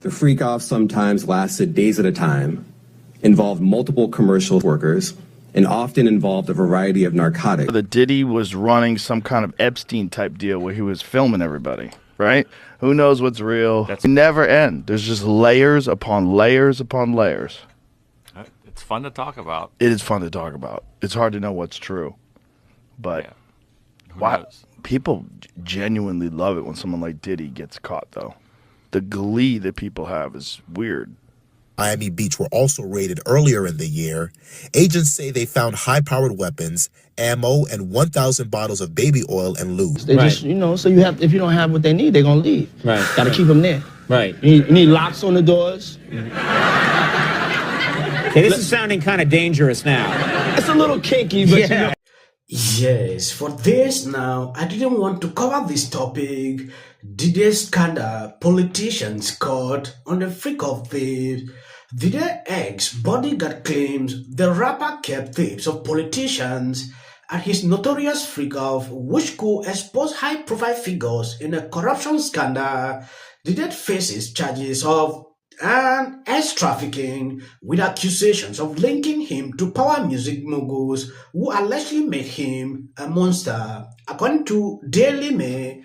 The freak-off sometimes lasted days at a time, involved multiple commercial workers, and often involved a variety of narcotics. The Diddy was running some kind of Epstein-type deal where he was filming everybody, right? Who knows what's real? That's never end. There's just layers upon layers upon layers. It's fun to talk about. It is fun to talk about. It's hard to know what's true. But yeah. People genuinely love it when someone like Diddy gets caught, though. The glee that people have is weird. Miami Beach were also raided earlier in the year. Agents say they found high-powered weapons, ammo, and 1,000 bottles of baby oil and lube. They just, you know, so you have, if you don't have what they need, they're gonna leave. Right. Gotta keep them there. Right. You need locks on the doors. Okay, this is sounding kind of dangerous now. It's a little kinky, but you know. Yes, for this now, I didn't want to cover this topic. Diddy scandal, politicians caught on the freak of thieves. Diddy ex-bodyguard claims the rapper kept tapes of politicians at his notorious freak-off, which could expose high-profile figures in a corruption scandal. Diddy faces charges of ex-trafficking with accusations of linking him to power music moguls who allegedly made him a monster. According to Daily Mail,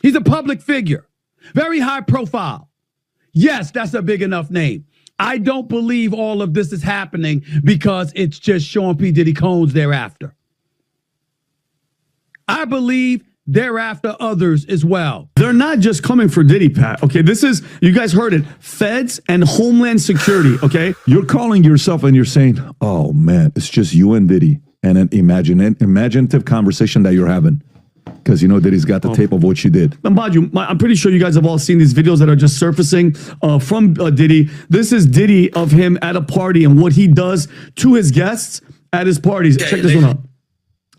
he's a public figure, very high profile. Yes, that's a big enough name. I don't believe all of this is happening because it's just Sean P. Diddy Combs thereafter. I believe thereafter others as well. They're not just coming for Diddy, Pat. Okay, this is, you guys heard it, Feds and Homeland Security, okay? You're calling yourself and you're saying, oh man, it's just you and Diddy, and an imaginative conversation that you're having. Because you know Diddy's got the tape of what you did. And Baju, I'm pretty sure you guys have all seen these videos that are just surfacing from Diddy. This is Diddy of him at a party and what he does to his guests at his parties. Okay, check this one out.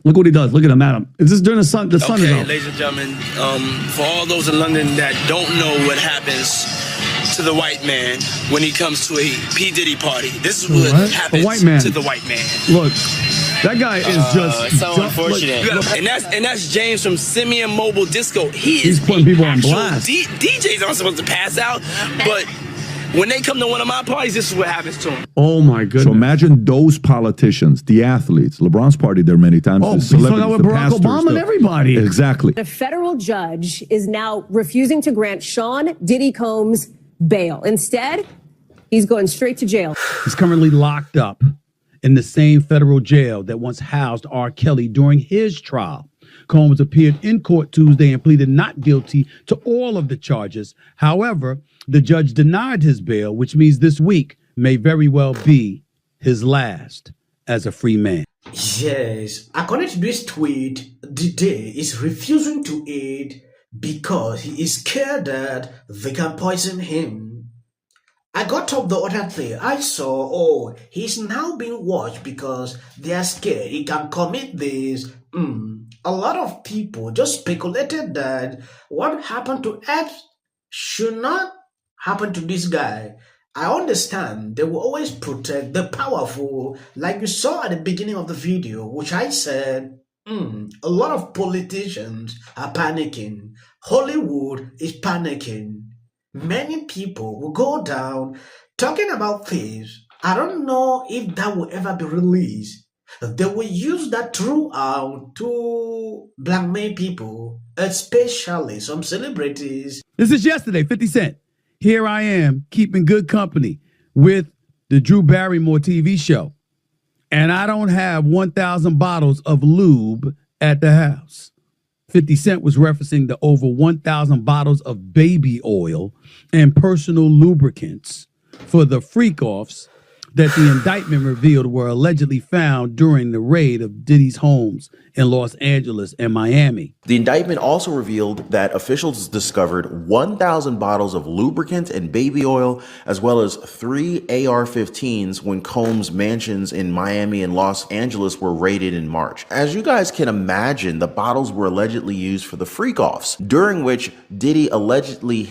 Look what he does. Look at him, Adam. Is this during the sun? The sun is out. Ladies and gentlemen, for all those in London that don't know what happens to the white man when he comes to a P. Diddy party, this is what happens to the white man. Look, that guy is just so unfortunate. And that's James from Simeon Mobile Disco. He's putting people on blast. DJs aren't supposed to pass out, but when they come to one of my parties, this is what happens to them. Oh my goodness! So imagine those politicians, the athletes. LeBron's partied there many times. Oh, he's hung out with Barack Obama and everybody. Exactly. A federal judge is now refusing to grant Sean Diddy Combs bail. Instead, he's going straight to jail. He's currently locked up in the same federal jail that once housed R. Kelly during his trial. Combs appeared in court Tuesday and pleaded not guilty to all of the charges. However, the judge denied his bail, which means this week may very well be his last as a free man. yes, according to this tweet, Diddy is refusing to aid because he is scared that they can poison him. I got up the other day. I saw, he's now being watched because they are scared he can commit this. A lot of people just speculated that what happened to Epps should not happen to this guy. I understand they will always protect the powerful, like you saw at the beginning of the video, which I said, a lot of politicians are panicking. Hollywood is panicking. Many people will go down talking about thieves. I don't know if that will ever be released. They will use that throughout to blackmail people, especially some celebrities. This is yesterday, 50 Cent. Here I am keeping good company with the Drew Barrymore TV show. And I don't have 1,000 bottles of lube at the house. 50 Cent was referencing the over 1,000 bottles of baby oil and personal lubricants for the freak-offs that the indictment revealed were allegedly found during the raid of Diddy's homes in Los Angeles and Miami. The indictment also revealed that officials discovered 1,000 bottles of lubricant and baby oil, as well as 3 AR-15s when Combs' mansions in Miami and Los Angeles were raided in March. As you guys can imagine, the bottles were allegedly used for the freak-offs, during which Diddy allegedly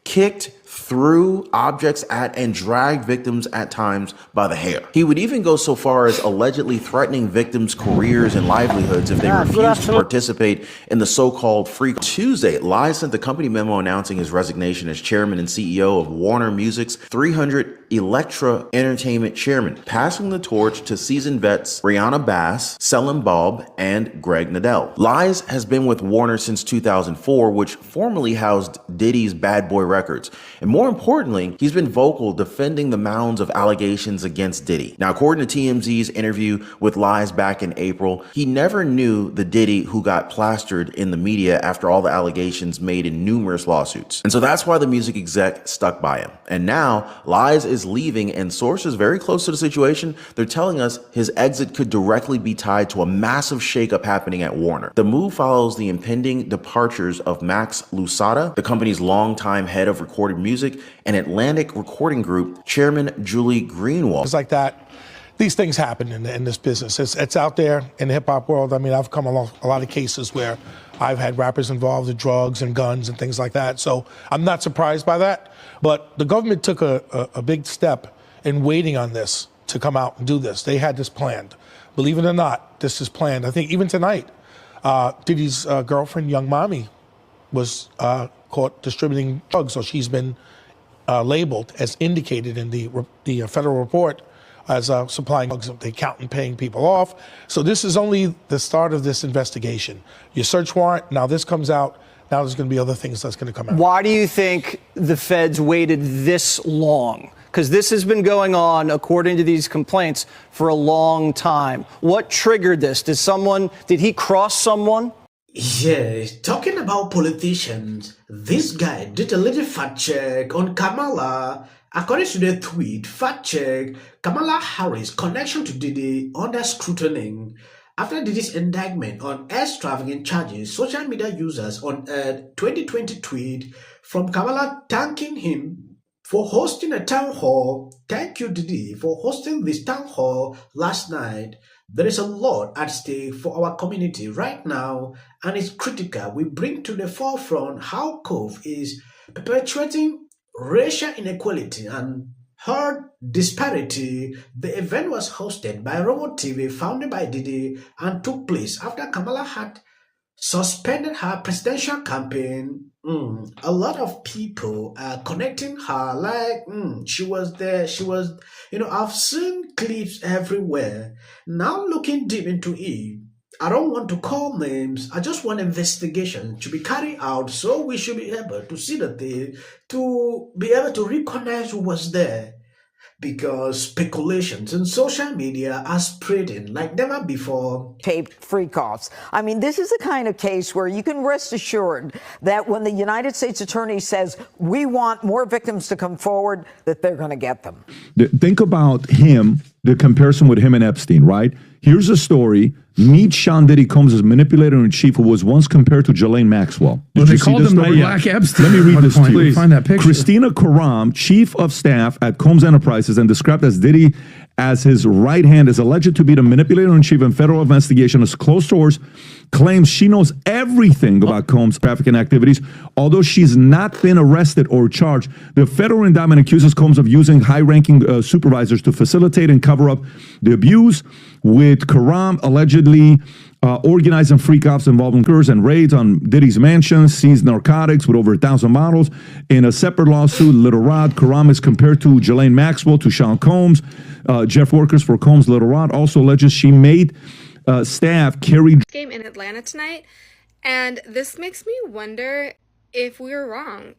kicked threw objects at and dragged victims at times by the hair. He would even go so far as allegedly threatening victims' careers and livelihoods if they refused to participate in the so-called free. Tuesday, Lies sent the company memo announcing his resignation as chairman and CEO of Warner Music's 300 Elektra Entertainment chairman, passing the torch to seasoned vets Rihanna Bass, Selim Bob, and Greg Nadell. Lies has been with Warner since 2004, which formerly housed Diddy's Bad Boy Records. And more importantly, he's been vocal defending the mounds of allegations against Diddy. Now, according to TMZ's interview with Lies back in April, he never knew the Diddy who got plastered in the media after all the allegations made in numerous lawsuits. And so that's why the music exec stuck by him. And now Lies is leaving, and sources very close to the situation, they're telling us his exit could directly be tied to a massive shakeup happening at Warner. The move follows the impending departures of Max Lusada, the company's longtime head of recorded music, and Atlantic Recording Group chairman Julie Greenwald. It's like that. These things happen in this business. It's out there in the hip hop world. I mean, I've come along a lot of cases where I've had rappers involved in drugs and guns and things like that. So I'm not surprised by that. But the government took a big step in waiting on this to come out and do this. They had this planned. Believe it or not, this is planned. I think even tonight, Diddy's girlfriend, Young Mommy, was caught distributing drugs. So she's been labeled as indicated in the federal report as supplying drugs, the accountant paying people off. So this is only the start of this investigation. Your search warrant, now this comes out, now there's going to be other things that's going to come out. Why do you think the feds waited this long? Because this has been going on, according to these complaints, for a long time. What triggered this? Did he cross someone? Yeah, talking about politicians, this guy did a little fact check on Kamala. According to the tweet, fact check, Kamala Harris' connection to Diddy under scrutiny. After Diddy's indictment on air trafficking charges, social media users unearthed 2020 tweet from Kamala thanking him for hosting a town hall. Thank you, Diddy, for hosting this town hall last night. There is a lot at stake for our community right now, and it's critical we bring to the forefront how Cove is perpetuating racial inequality and herd disparity. The event was hosted by Robo TV, founded by Diddy, and took place after Kamala had suspended her presidential campaign. A lot of people are connecting her like she was there. She was, I've seen clips everywhere. Now looking deep into it, I don't want to call names. I just want investigation to be carried out, so we should be able to see the thing, to be able to recognize who was there. Because speculations in social media are spreading like never before. Taped freak-offs. I mean, this is the kind of case where you can rest assured that when the United States Attorney says, we want more victims to come forward, that they're going to get them. Think about him, the comparison with him and Epstein, right? Here's a story. Meet Sean Diddy Combs' manipulator-in-chief, who was once compared to Ghislaine Maxwell. Well, they called him the Black Epstein. Let me read this to you. Find that picture. Kristina Khorram, chief of staff at Combs Enterprises and described as Diddy as his right hand, is alleged to be the manipulator-in-chief in federal investigation. As close source claims she knows everything about Combs' trafficking activities. Although she's not been arrested or charged, the federal indictment accuses Combs of using high-ranking supervisors to facilitate and cover up the abuse, with Khorram allegedly organizing freak-offs involving curs and raids on Diddy's mansion, seized narcotics with over 1,000 bottles. In a separate lawsuit, Little Rod, Khorram is compared to Ghislaine Maxwell, to Sean Combs. Jeff Workers for Combs' Little Rod also alleges she made staff carry game in Atlanta tonight, and this makes me wonder if we were wrong.